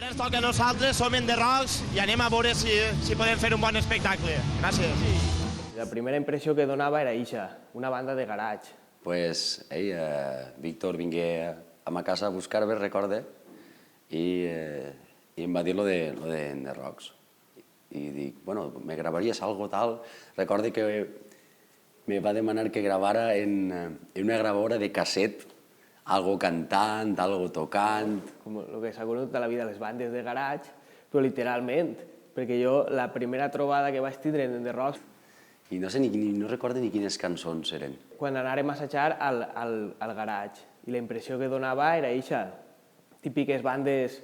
Ara ens toca a nosaltres, som en The Rocks i anem a veure si podem fer un bon espectacle. Gràcies. La primera impressió que donava era ixa, una banda de garatge. Pues, Víctor vingué a ma casa a buscar-me, recorde, i em va dir lo de The Rocks. I dic, bueno, me gravaries algo tal? Recorde que me va demanar que gravara en una gravadora de casset, algo cantant, algo tocant... Com el que s'ha conegut de la vida, les bandes de garatge, però literalment, perquè jo la primera trobada que vaig tindre en The Rocks... I no sé, no recordo ni quines cançons eren. Quan anàrem a assajar al garatge, i la impressió que donava era ixa, típiques bandes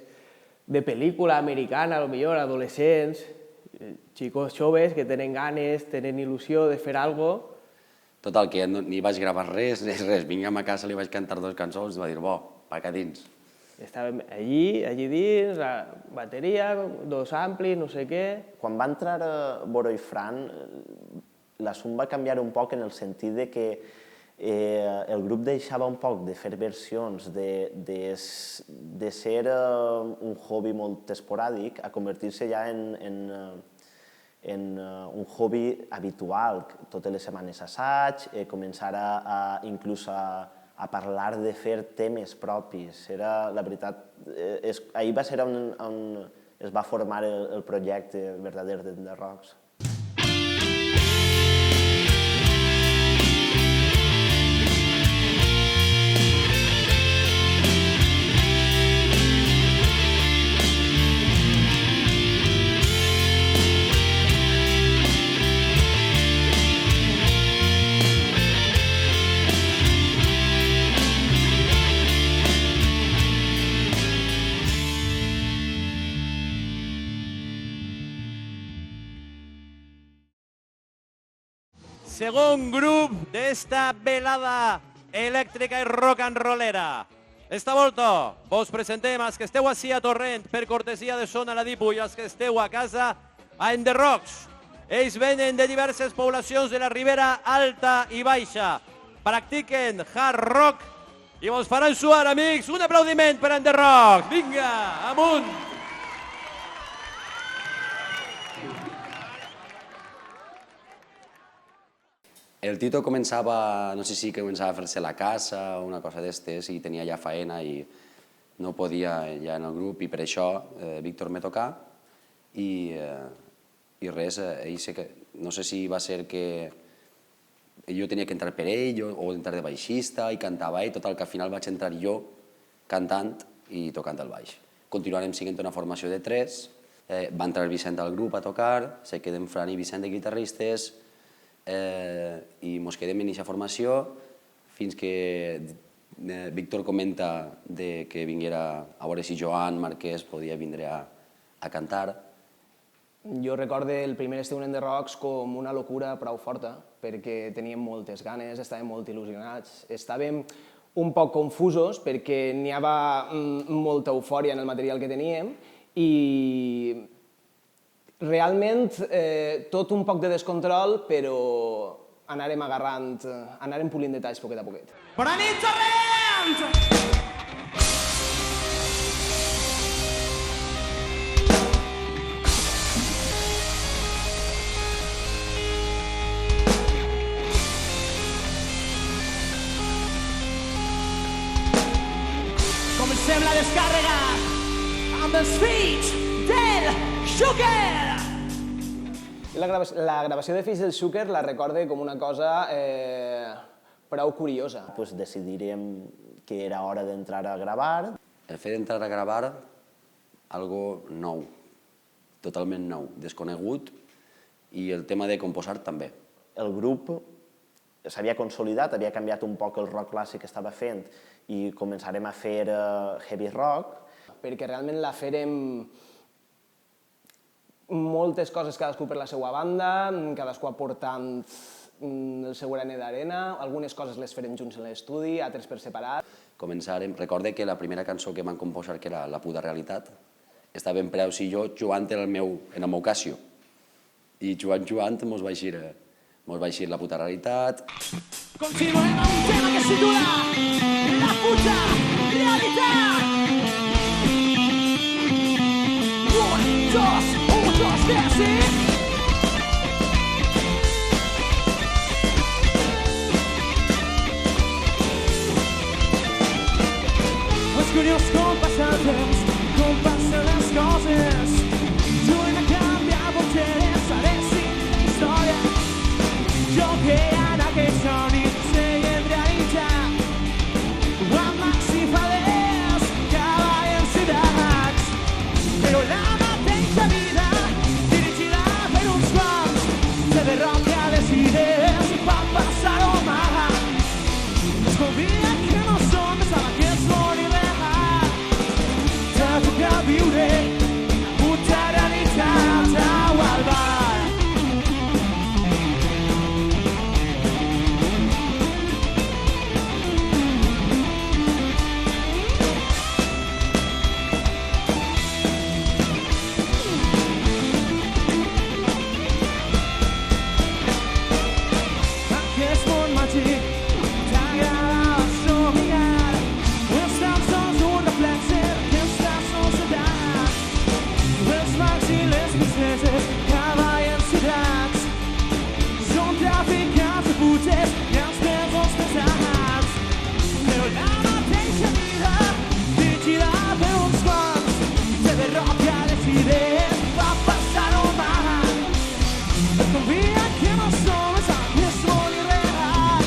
de pel·lícula americana, potser adolescents, xicos joves que tenen ganes, tenen il·lusió de fer alguna cosa. Total, que ni vaig gravar res, vinc a ma casa, li vaig cantar 2 cançons, i va dir, bo, va que dins. Estàvem allí dins, la bateria, 2 amplis, no sé què... Quan va entrar Boro i Fran, l'assum va canviar un poc en el sentit de que el grup deixava un poc de fer versions, de ser un hobby molt esporàdic, a convertir-se ja en un hobby habitual. Totes les setmanes assaig, començar inclús a parlar de fer temes propis. La veritat, ahir va ser on es va formar el projecte verdader de The Rocks. Segon grup d'esta velada elèctrica i rock and rollera. Esta volta vos presentem als que esteu ací a Torrent per cortesia de Sona la Dipu i als que esteu a casa a En The Rocks. Ells venen de diverses poblacions de la Ribera Alta i Baixa. Practiquen hard rock i vos faran suar, amics. Un aplaudiment per En The Rocks. Vinga, amunt! El Tito començava, no sé si començava a fer-se la casa o una cosa d'estes, i tenia ja faena i no podia ja en el grup, i per això Víctor me tocà i res, no sé si va ser que jo tenia que entrar per ell o entrar de baixista i cantava ell, total que al final vaig entrar jo cantant i tocant el baix. Continuarem siguent una formació de 3, va entrar Vicent al grup a tocar, se queden Fran i Vicent de guitarristes, i mos quedem en aquesta formació fins que Víctor comenta que vinguera a veure si Joan Marquès podia vindre a cantar. Jo recordo el primer estiu en The Rocks com una locura prou forta, perquè teníem moltes ganes, estàvem molt il·lusionats, estàvem un poc confusos perquè n'hi havia molta eufòria en el material que teníem i realment tot un poc de descontrol, però anàrem agarrant, anàrem polint detalls poquet a poquet. Bona nit, Torrent! Comencem la descàrrega amb els fills del Xúquer! La gravació de Fills del Xúquer la recorde com una cosa prou curiosa. Decidirem que era hora d'entrar a gravar. El fet d'entrar a gravar, algo nou, totalment nou, desconegut, i el tema de composar també. El grup s'havia consolidat, havia canviat un poc el rock clàssic que estava fent i començarem a fer heavy rock. Perquè realment la fèrem moltes coses, cadascú per la seva banda, cadascú aportant el seu granet d'arena, algunes coses les farem junts en l'estudi, altres per separat. Començarem, recorde que la primera cançó que vam composar, que era La puta realitat, estàvem Preus i jo jugant en el meu Casio. I jugant mos va eixir La puta realitat. Continuem amb un tema que es titula La puta realitat! dos, que sí. És curiós com passa el temps, com passen les coses. Lluny de canviar porteres, faré sin història. Jo que en aquell somni sei en realitat. Amb màxim faders, cavalls i dracs. Però la mateixa vida, dirigida per uns quants, se derroca a les idees i pot passar-ho mal. Es convida que no som, pensava que és món irreal. T'ha tocat viure puta realitat au al bar. Aquest món màgic t'agrada somiar. Els tan sols un reflexe d'aquesta societat. Els mags i les princeses, cavalls i dracs, són traficants de putes i els perros pesats. Però la mateixa vida, dirigida per uns quants, se derroca a les idees i va passar-ho mal. Es convida que no som, és món irreal.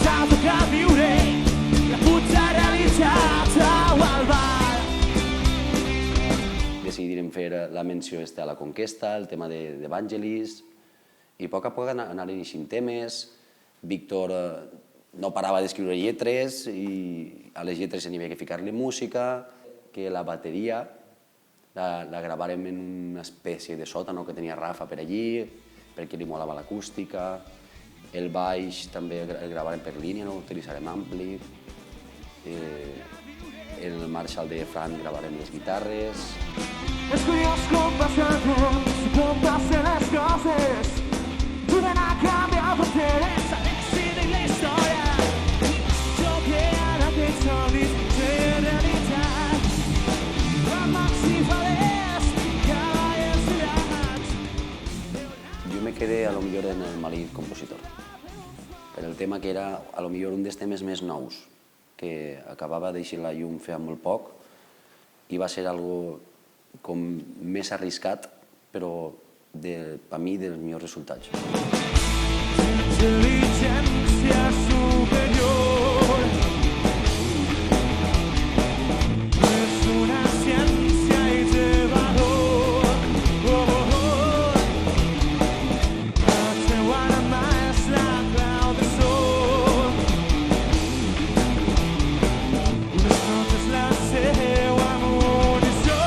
T'ha tocat viure la puta realitat au al bar. Decidirem fer la menció a la Conquesta, el tema d'Evangelis, i a poc anaren eixint temes. Víctor no parava d'escriure lletres i a les lletres se n'hi havia que ficar-li música, que la bateria la gravàrem en una espècie de sòtano que tenia Rafa per allí, perquè li molava l'acústica. El baix també el gravàrem per línia, no utilitzarem ampli. En el Marshall de Fran gravarem les guitarres. És curiós com passa el temps, com passen les coses. Juguen a canviar porteres, a decidir la història. Jo que en aquells somnis sé realitat. Amb màxim faders, cavalls i dracs. Jo me quedé a lo millor en el Maleït compositor, per el tema que era a lo millor un dels temes més nous, que acabava d'eixir la llum feia molt poc i va ser algo com més arriscat, però per mi dels millors resultats. Intel·ligència superior és una ciència i té valor. La teua ànima és la clau de sol. Les notes la seua munició.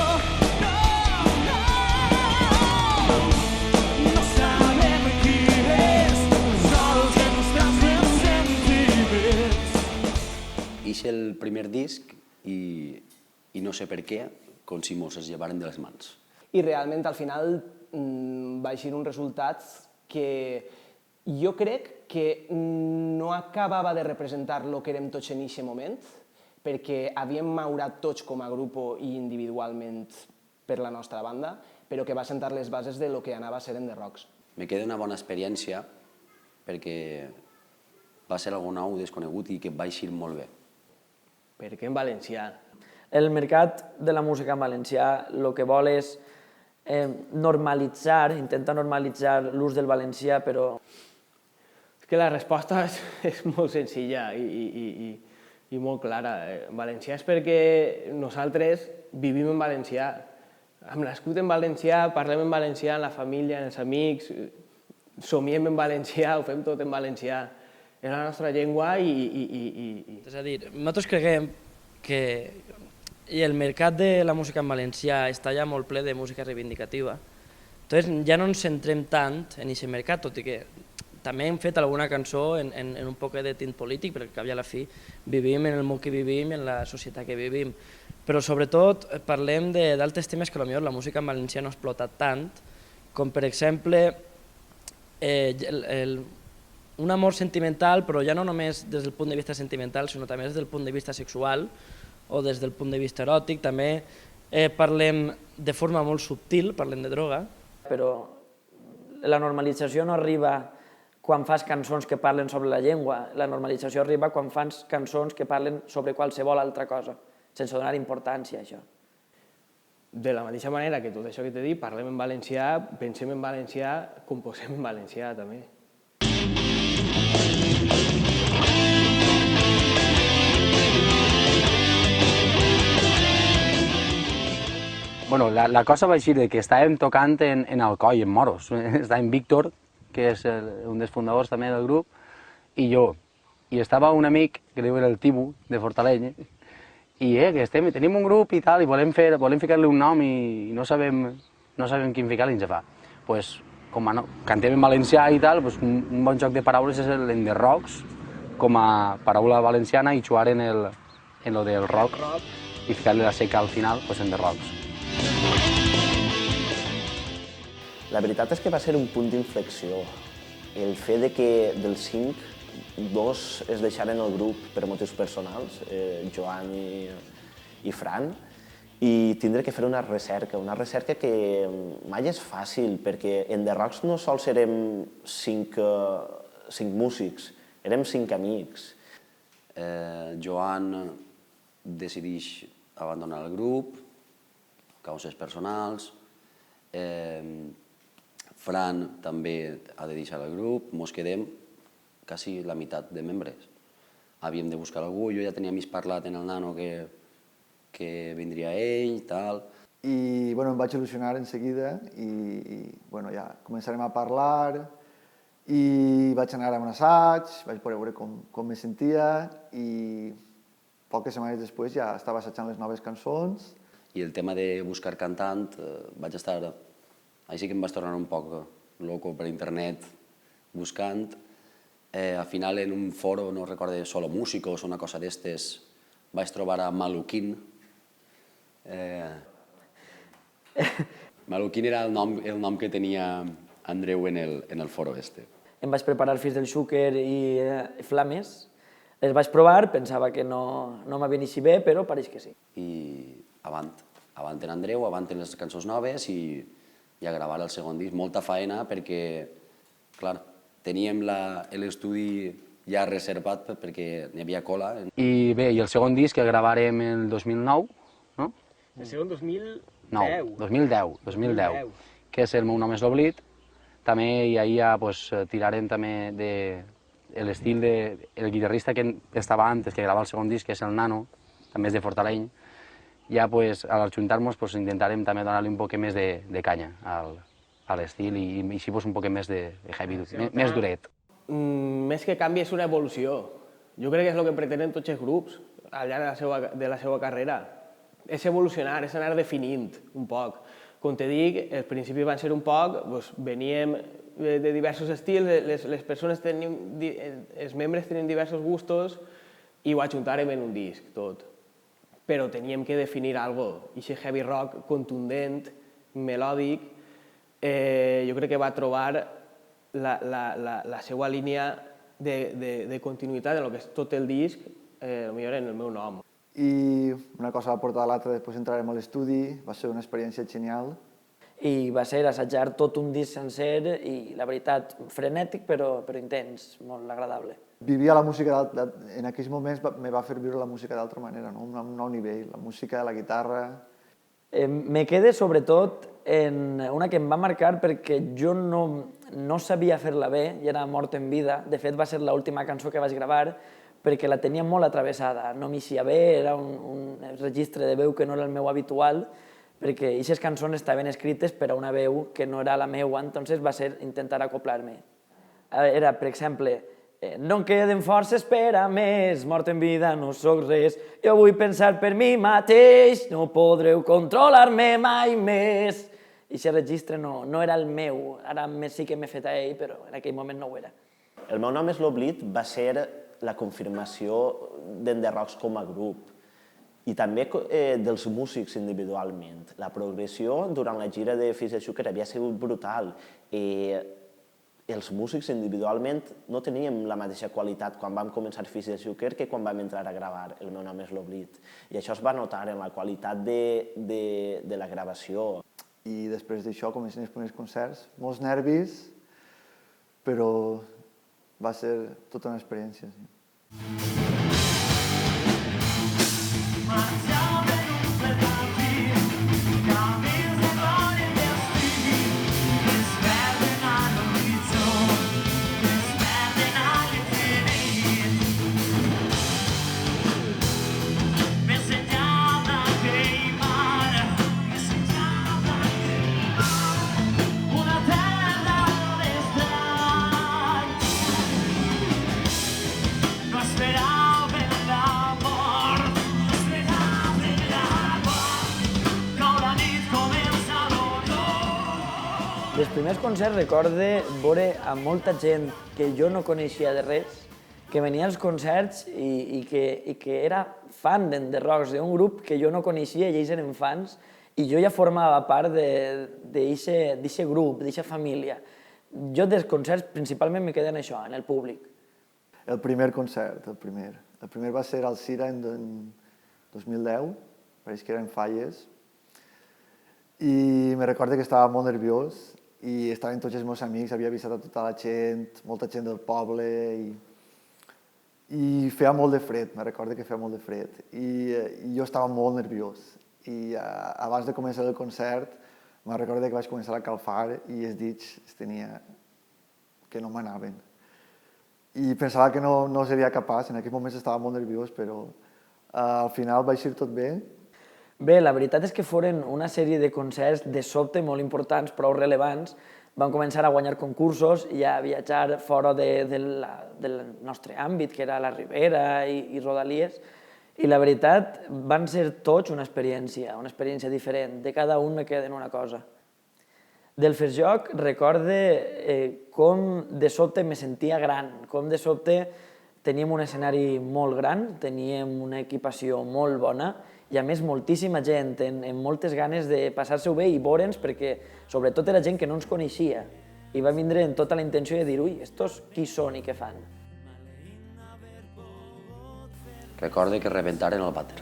No sabem qui és, sols ens transmet sentiments. Ix el primer disc i no sé per què, com si mos es llevaren de les mans. I realment al final va eixir un resultat que jo crec que no acabava de representar el que érem tots en aquest moment, perquè havíem maurat tots com a grup i individualment per la nostra banda, però que va sentar les bases de lo que anava a ser en The Rocks. Me queda una bona experiència perquè va ser algo nou, desconegut i que va eixir molt bé. Perquè en valencià. El mercat de la música en valencià el que vol és normalitzar, intentar normalitzar l'ús del valencià, però... És que la resposta és molt senzilla i molt clara. Valencià és perquè nosaltres vivim en valencià. Hem nascut en valencià, parlem en valencià, en la família, en els amics, somiem en valencià, ho fem tot en valencià. És la nostra llengua i... És a dir, nosaltres creiem que el mercat de la música en valencià està ja molt ple de música reivindicativa. Entonces ja no ens centrem tant en aquest mercat, tot i que també hem fet alguna cançó en un poc de tint polític, perquè al cap i a la fi vivim en el món que vivim i en la societat que vivim. Però sobretot parlem d'altres temes que potser la música en valencià no ha explotat tant, com per exemple un amor sentimental, però ja no només des del punt de vista sentimental, sinó també des del punt de vista sexual o des del punt de vista eròtic. També parlem de forma molt subtil, parlem de droga. Però la normalització no arriba quan fas cançons que parlen sobre la llengua, la normalització arriba quan fas cançons que parlen sobre qualsevol altra cosa, sense donar importància a això. De la mateixa manera que tot això que t'he dit, parlem en valencià, pensem en valencià, composem en valencià també. Bueno, la cosa va així, que estàvem tocant en Alcoi, en Moros. Estàvem Víctor, que és un dels fundadors també del grup, i jo. I estava un amic, que diu era el Tibu, de Fortaleny, i que tenim un grup i tal, i volem ficar-li un nom i no sabem quin ficar-li ens fa. Pues, com cantem en valencià i tal, pues, un bon joc de paraules és l'enderrocs, com a paraula valenciana, i jugar en lo del rock, i ficar-li la seca al final, pues, enderrocs. La veritat és que va ser un punt d'inflexió. El fet de que dels 5, 2 es deixaren el grup per motius personals, Joan i Fran, i tindre que fer una recerca que mai és fàcil, perquè en The Rocks no sols érem 5 músics, érem 5 amics. Joan decideix abandonar el grup, causes personals. Fran també ha de deixar el grup, mos quedem quasi la meitat de membres. Havíem de buscar algú, jo ja tenia mig parlat en el nano que vindria ell i tal. I em vaig il·lusionar en seguida i ja començarem a parlar i vaig anar a un assaig, vaig poder veure com me sentia i poques setmanes després ja estava assajant les noves cançons. I el tema de buscar cantant, vaig estar... Així que em vaig tornar un poc loco per internet buscant. Al final, en un foro, no recordo, Solo Músicos o una cosa d'estes, vaig trobar a Maluquín. Maluquín era el nom que tenia Andreu en el foro este. Em vaig preparar Fills del Xúquer i Flames. Les vaig provar, pensava que no m'anés bé, però pareix que sí. I avant en Andreu, avant en les cançons noves i a gravar el segon disc. Molta faena perquè, clar, teníem l'estudi ja reservat perquè n'hi havia cola. I bé, i el segon disc que gravarem el 2009, no? El segon 2010. No, 2010, que és El meu nom és l'oblit. També i ahir ja tirarem també de l'estil del guitarrista que estava antes, que grava el segon disc, que és el Nano, també és de Fortaleny. Ja al ajuntar-nos intentarem també donar-li un poc més de canya a l'estil i així un poc més de heavy, més duret. Més que canvi és una evolució. Jo crec que és el que pretenen tots els grups al llarg de la seva carrera. És evolucionar, és anar definint un poc. Com te dic, els principis van ser un poc, veníem de diversos estils, les persones els membres tenien diversos gustos i ho ajuntàrem en un disc, tot. Però teníem que definir alguna cosa. Aquest heavy rock contundent, melòdic, jo crec que va trobar la seva línia de continuïtat en el que és tot el disc, potser en el meu nom. I una cosa va portar a l'altra, després entrarem a l'estudi, va ser una experiència genial. I va ser assajar tot un disc sencer i, la veritat, frenètic però intens, molt agradable. Vivia la música, en aquells moments me va fer viure la música d'altra manera, un nou nivell, la música, la guitarra... Me quede sobretot en una que em va marcar perquè jo no sabia fer-la bé i era Mort en vida. De fet, va ser l'última cançó que vaig gravar perquè la tenia molt atravessada. No m'eixia bé, era un registre de veu que no era el meu habitual, perquè aquestes cançons estaven escrites per a una veu que no era la meua, entonces va ser intentar acoplar-me. Era, per exemple, no em queden forces per a més, mort en vida no sóc res, jo vull pensar per mi mateix, no podreu controlar-me mai més. I aquest registre no era el meu, ara sí que m'he fet a ell, però en aquell moment no ho era. El meu nom és l'oblit va ser la confirmació d'en The Rocks com a grup i també dels músics individualment. La progressió durant la gira de Fills del Xúquer havia sigut brutal. els músics individualment no teníem la mateixa qualitat quan vam començar Fills del Xúquer que quan vam entrar a gravar El meu nom és l'Oblit. I això es va notar en la qualitat de la gravació. I després d'això comencen els primers concerts, molts nervis, però va ser tota una experiència. Sí. Els primers concerts recorde veure a molta gent que jo no coneixia de res, que venia als concerts i que era fan d'The Rocks, d'un grup que jo no coneixia i ells eren fans, i jo ja formava part d'aquest grup, d'aquesta família. Jo dels concerts principalment me quedé en això, en el públic. El primer concert, el primer. El primer va ser al Cira en 2010, pareix que eren Falles, i me recordo que estava molt nerviós i estaven tots els meus amics, havia avisat a tota la gent, molta gent del poble, i feia molt de fred, me recordo que feia molt de fred, i jo estava molt nerviós. I abans de començar el concert, me recordo que vaig començar a calfar i els dits tenia que no m'anaven. I pensava que no seria capaç, en aquell moment estava molt nerviós, però al final va eixir tot bé. Bé, la veritat és que foren una sèrie de concerts de sobte molt importants, prou rellevants. Vam començar a guanyar concursos i a viatjar fora del nostre àmbit, que era la Ribera i Rodalies. I la veritat, van ser tots una experiència diferent. De cada un me queda en una cosa. Del FESJOC recorde com de sobte me sentia gran, com de sobte teníem un escenari molt gran, teníem una equipació molt bona i a més moltíssima gent amb moltes ganes de passar-se-ho bé i veure'ns perquè sobretot era gent que no ens coneixia i va vindre amb tota la intenció de dir ui, estos qui són i què fan? Recorde que rebentaren el vàter.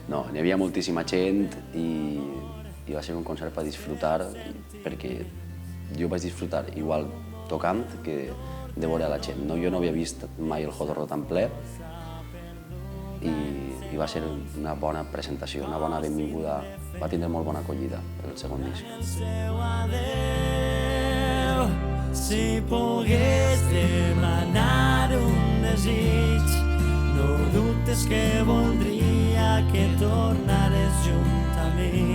No, n'hi havia moltíssima gent i va ser un concert per disfrutar perquè jo vaig disfrutar igual tocant que de veure la gent. Jo no havia vist mai el Jodorro tan ple i va ser una bona presentació, una bona benvinguda. Va tindre molt bona acollida el segon disc. Si pogués demanar un desig, no dubtes que voldria que tornares junt a mi.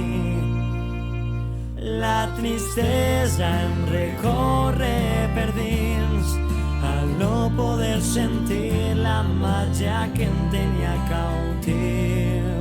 La tristesa em recorre per dins al no poder sentir la màgia que em tenia cautiu.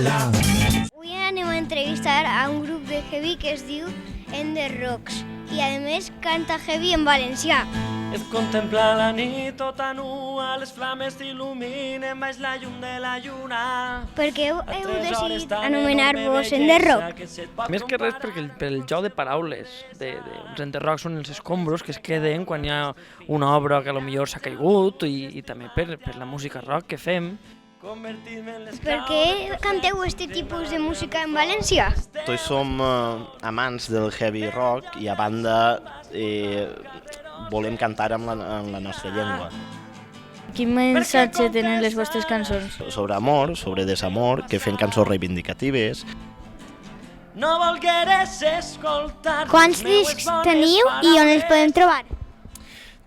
Avui anem a entrevistar a un grup de heavy que es diu The Rocks i a més canta heavy en valencià. Et contempla la nit tota nua, les flames t'il·luminen baix la llum de la lluna. Per què heu decidit anomenar-vos The Rocks? Més que res per el joc de paraules. Els enterrocs són els escombros que es queden quan hi ha una obra que potser s'ha caigut i també per la música rock que fem. Per què canteu aquest tipus de música en valencià? Tots som amants del heavy rock i a banda volem cantar en la nostra llengua. Quin missatge tenen les vostres cançons? Sobre amor, sobre desamor, que fem cançons reivindicatives. No volgueres escoltar... Quants discs teniu i on els podem trobar?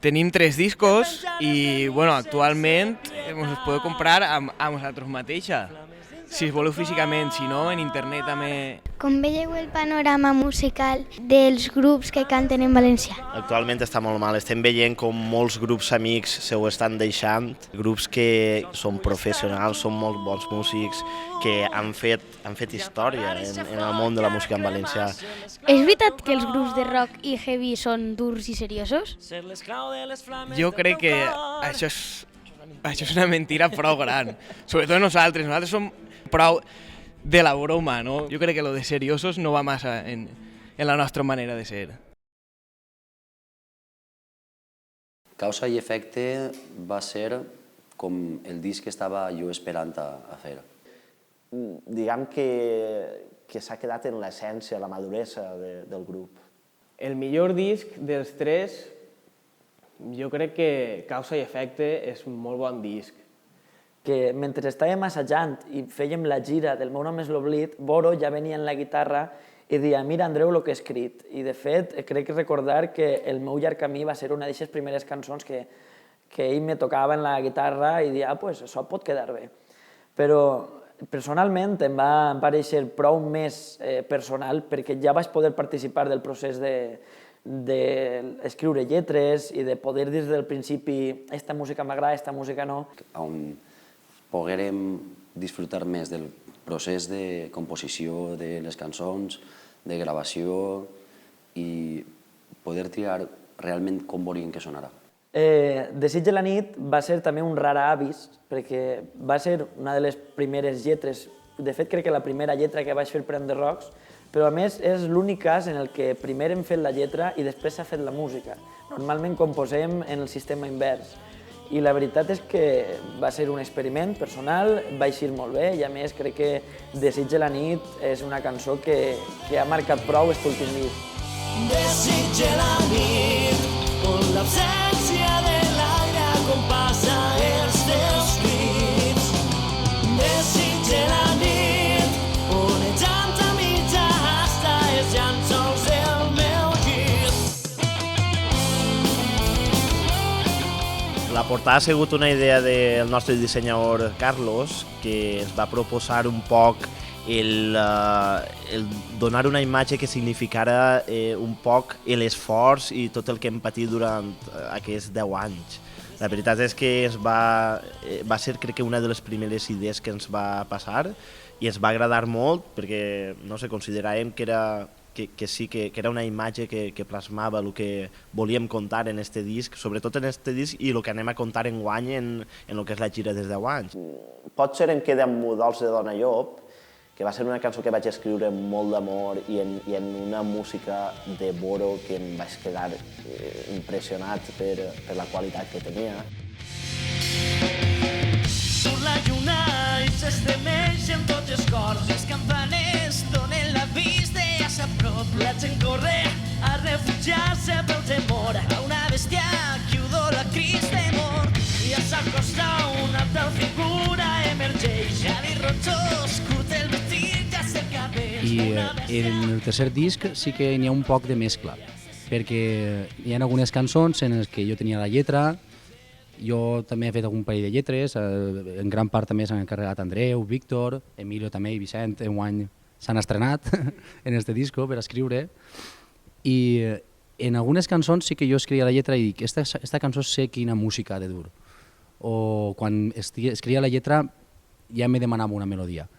Tenim 3 discos i, bueno, actualment ens els podeu comprar a vosaltres mateixa. Si es voleu físicament, si no, en internet també... Com veieu el panorama musical dels grups que canten en valencià? Actualment està molt mal. Estem veient com molts grups amics se ho estan deixant, grups que són professionals, són molt bons músics, que han fet història en el món de la música en valencià. És veritat que els grups de rock i heavy són durs i seriosos? Jo crec que això és una mentira prou gran. Sobretot nosaltres som prou de la broma, no? Jo crec que lo de seriosos no va massa en la nostra manera de ser. Causa i efecte va ser com el disc que estava jo esperant a fer. Diguem que s'ha quedat en l'essència, la maduresa del grup. El millor disc dels tres, jo crec que Causa i efecte és un molt bon disc. Que mentre estàvem assajant i fèiem la gira del Meu nom és l'oblit, Boro ja venia en la guitarra i deia, mira, Andreu, el que he escrit. I, de fet, crec recordar que El meu llarg camí va ser una d'aquestes primeres cançons que ell me tocava en la guitarra i deia, pues això pot quedar bé. Però, personalment, em va parèixer prou més personal perquè ja vaig poder participar del procés d'escriure lletres i de poder dir des del principi esta música m'agrada, esta música no. On poguérem disfrutar més del procés de composició de les cançons, de gravació i poder triar realment com volien que sonara. Desig de la nit va ser també un rar avis perquè va ser una de les primeres lletres, de fet crec que la primera lletra que vaig fer per On The Rocks, però a més és l'únic cas en el que primer hem fet la lletra i després s'ha fet la música. Normalment composem en el sistema invers. I la veritat és que va ser un experiment personal, va eixir molt bé i a més crec que Desig de la nit és una cançó que ha marcat prou aquest últim nit. Desig de la nit, on l'absència de l'aire compassa els teus crits. Desig de la nit, on ets tanta mitja hasta els llençols del meu llit. La portada ha sigut una idea del nostre dissenyador Carlos, que es va proposar un poc el donar una imatge que significara un poc l'esforç i tot el que hem patit durant aquests 10 anys. La veritat és que va ser, crec que, una de les primeres idees que ens va passar i ens va agradar molt perquè, no sé, consideràvem que sí, que era una imatge que plasmava el que volíem contar en este disc, sobretot en este disc i el que anem a contar enguany en el que és la gira des de 10 anys. Potser em queda amb Modols de Dona Llop, que va ser una cançó que vaig escriure amb molt d'amor i en una música de Boro que em vaig quedar impressionat per la qualitat que tenia. Surt la lluna i s'estremeixen tots els cors, les campanes donen l'avís de ja s'aprop, la gent corre a refugiar-se pel temor a una bèstia que udola crist de mort i a s'acosta una tal figura emergeix, ja li rotxós, curt el vestit, ja cerca vells. I en el tercer disc sí que n'hi ha un poc de mescla, perquè hi ha algunes cançons en les que jo tenia la lletra. Jo també he fet algun parell de lletres, en gran part també s'han encarregat Andreu, Víctor, Emilio també i Vicent, enguany s'han estrenat en este disco per escriure. I en algunes cançons sí que jo escrivia la lletra i dic, esta cançó sé quina música ha de dur. O quan escrivia la lletra ja me demanava una melodia.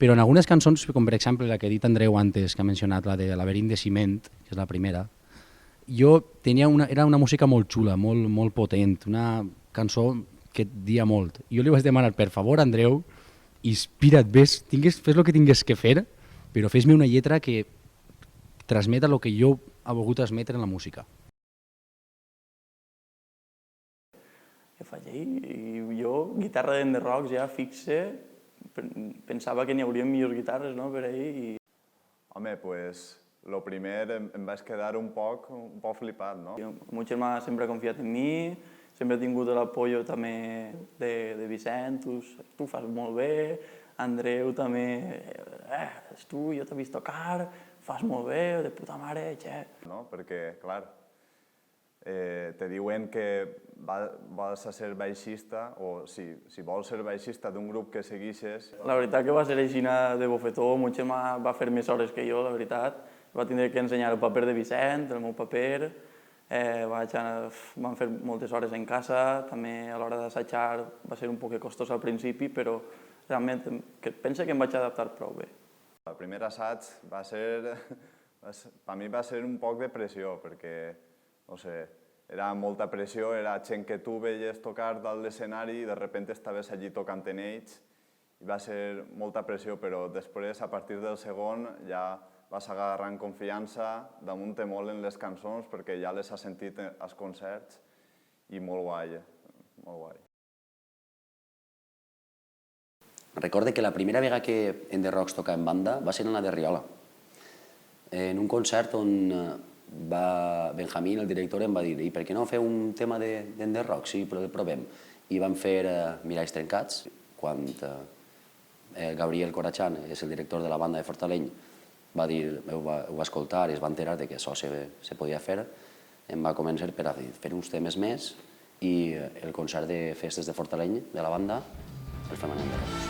Però en algunes cançons, com per exemple la que ha dit Andreu antes, que ha mencionat, la de Laberint de ciment, que és la primera, era una música molt xula, molt potent, una cançó que et dia molt. Jo li vaig demanar, per favor, Andreu, inspira't, fes el que tingués que fer, però fes-me una lletra que transmeta el que jo he volgut transmetre en la música. Que fallei, i jo, guitarra d'On The Rocks, ja fixe, pensava que n'hi hauria millors guitarres, no?, per ahir. Home, pues... Lo primer em vaig quedar un poc flipat, no? El meu germà sempre ha confiat en mi, sempre he tingut l'apoyo també de Vicent, tu fas molt bé, Andreu també, és tu, jo t'he vist tocar, fas molt bé, de puta mare, xe. No? Perquè, clar, te diuen que vas a ser baixista, o si vols ser baixista d'un grup que segueixes... La veritat que va ser així de bofetó, mon germà va fer més hores que jo, la veritat. Va tindre que ensenyar el paper de Vicent, el meu paper, van fer moltes hores en casa, també a l'hora d'assajar va ser un poc costós al principi, però realment penso que em vaig adaptar prou bé. El primer assaig va ser, per mi va ser un poc de pressió, perquè, no sé, era molta pressió, era gent que tu veies tocar dalt l'escenari i de sobte estaves allí tocant en ells, i va ser molta pressió, però després, a partir del segon, ja vas agarrant confiança, damunt te molen les cançons perquè ja les has sentit als concerts i molt guai, molt guai. Recorde que la primera vegada que en The Rocks toca en banda va ser en la de Riola. En un concert on Benjamín, el director, em va dir «I per què no feu un tema d'en The Rocks? Sí, provem». I vam fer Miralls trencats. Quan Gabriel Corachán, és el director de la banda de Fortaleny, va dir, ho va escoltar i es va enterar que això se podia fer, em va convèncer per a fer uns temes més i el concert de festes de Fortaleny, de la banda, el fem en The Rocks.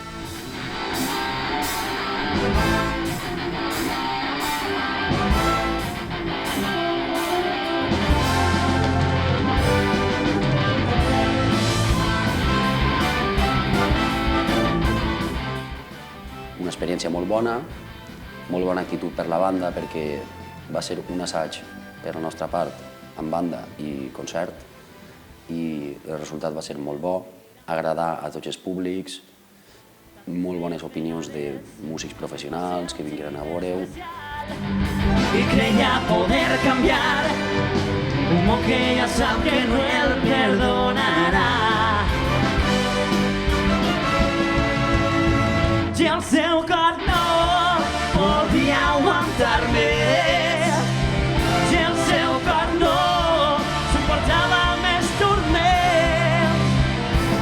Una experiència molt bona actitud per la banda perquè va ser un assaig per la nostra part amb banda i concert i el resultat va ser molt bo, agradar a tots els públics, molt bones opinions de músics professionals que vingueren a veure-ho. Y creía poder cambiar un món que ja sap que no el perdonarà. I el seu cor no podia aguantar més. I el seu cor no suportava més turments.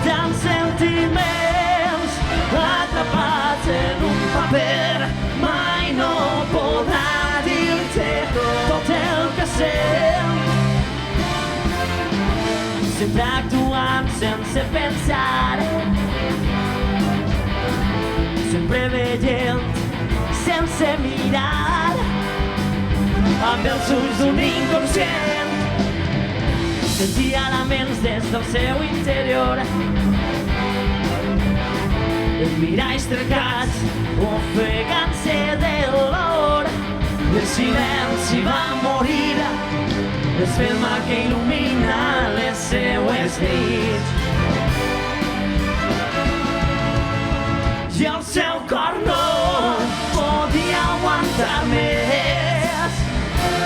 Tants sentiments atrapats en un paper. Mai no podrà dir-te tot el que sent. Sempre actuant sense pensar, sempre veient sense mirar, amb els ulls d'un inconscient. Sentia laments des del seu interior, els miralls trencats, ofegant-se de l'or. El silenci va morir, l'esferma que il·lumina les seues nits. I el seu cor no podia aguantar més.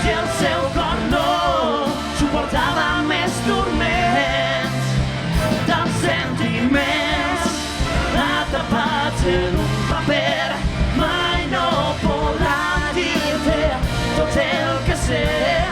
I el seu cor no suportava més turments. Tants sentiments atrapats en un paper. Mai no podrà dir-te tot el que sent.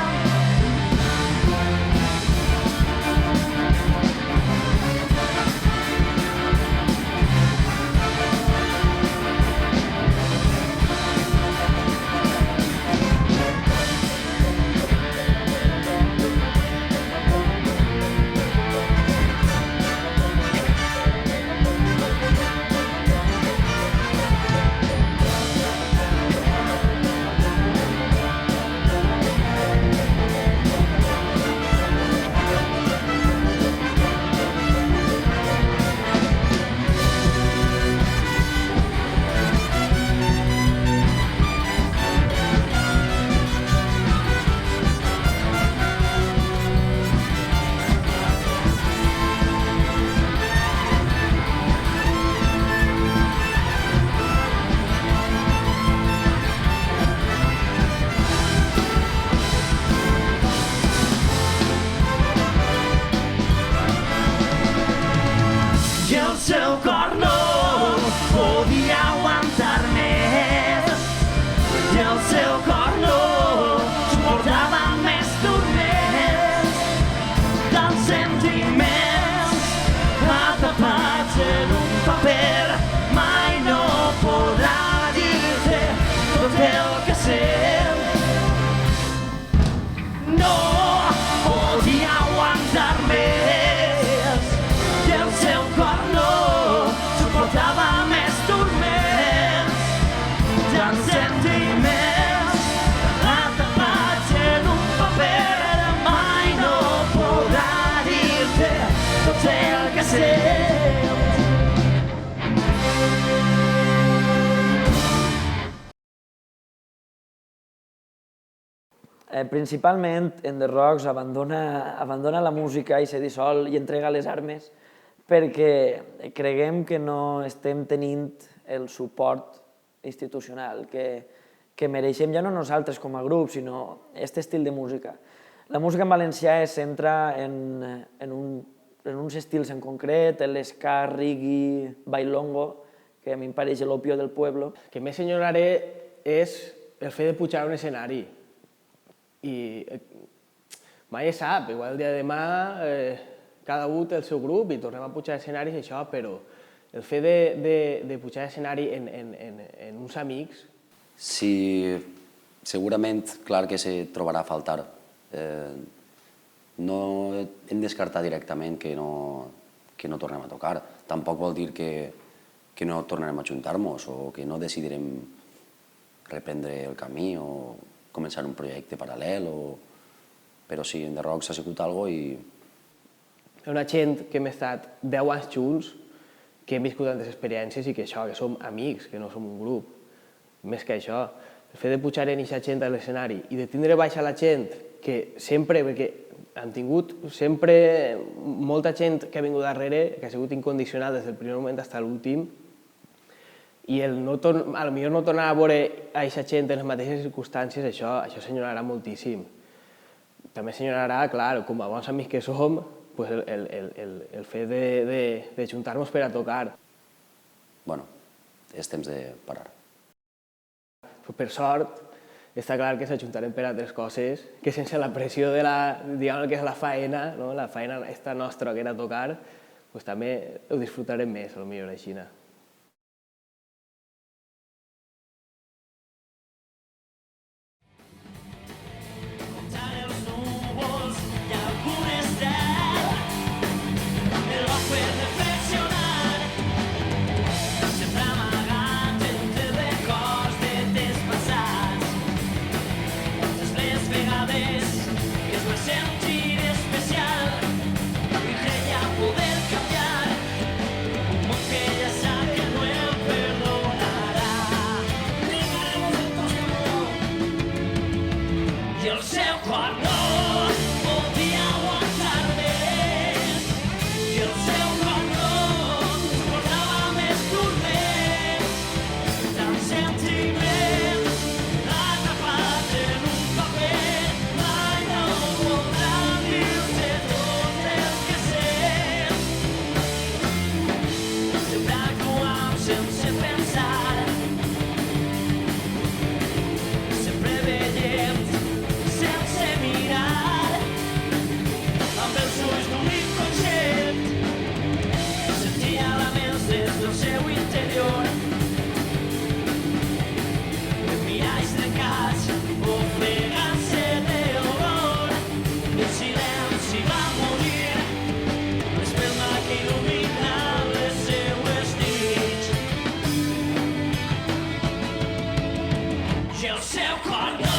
No podía Principalment, en The Rocks abandona la música i se dissol i entrega les armes perquè creguem que no estem tenint el suport institucional que mereixem, ja no nosaltres com a grup, sinó aquest estil de música. La música en valencià es centra en uns estils en concret, l'esca, reggae, bailongo, que a mi em pareix l'opio del pueblo. El que més enyoraré és el fet de pujar a un escenari. I mai es sap, igual el dia de demà cada un té el seu grup i tornem a pujar a escenaris i això, però el fet de pujar a escenari en uns amics... Sí, segurament, clar que se trobarà a faltar. No hem descartat directament que no tornem a tocar. Tampoc vol dir que no tornarem a juntar-nos o que no decidirem reprendre el camí o començar un projecte paral·lel. Però sí, en The Rocks ha sigut alguna cosa i... Hi ha una gent que hem estat 10 anys junts, que hem viscut tantes experiències i que això, que som amics, que no som un grup. Més que això, el fet de pujar en aquesta gent a l'escenari i de tindre baixa la gent que sempre, perquè han tingut sempre molta gent que ha vingut darrere, que ha sigut incondicional des del primer moment fins a l'últim, i potser no tornar a veure a aquesta gent en les mateixes circumstàncies, això s'enyorarà moltíssim. També s'enyorarà, clar, com a bons amics que som, el fet de juntar-nos per a tocar. Bueno, és temps de parar. Per sort, està clar que s'ajuntarem per a altres coses, que sense la pressió de diguem que és la faena, la faena esta nostra que era tocar, també ho disfrutarem més, potser així. I el seu cor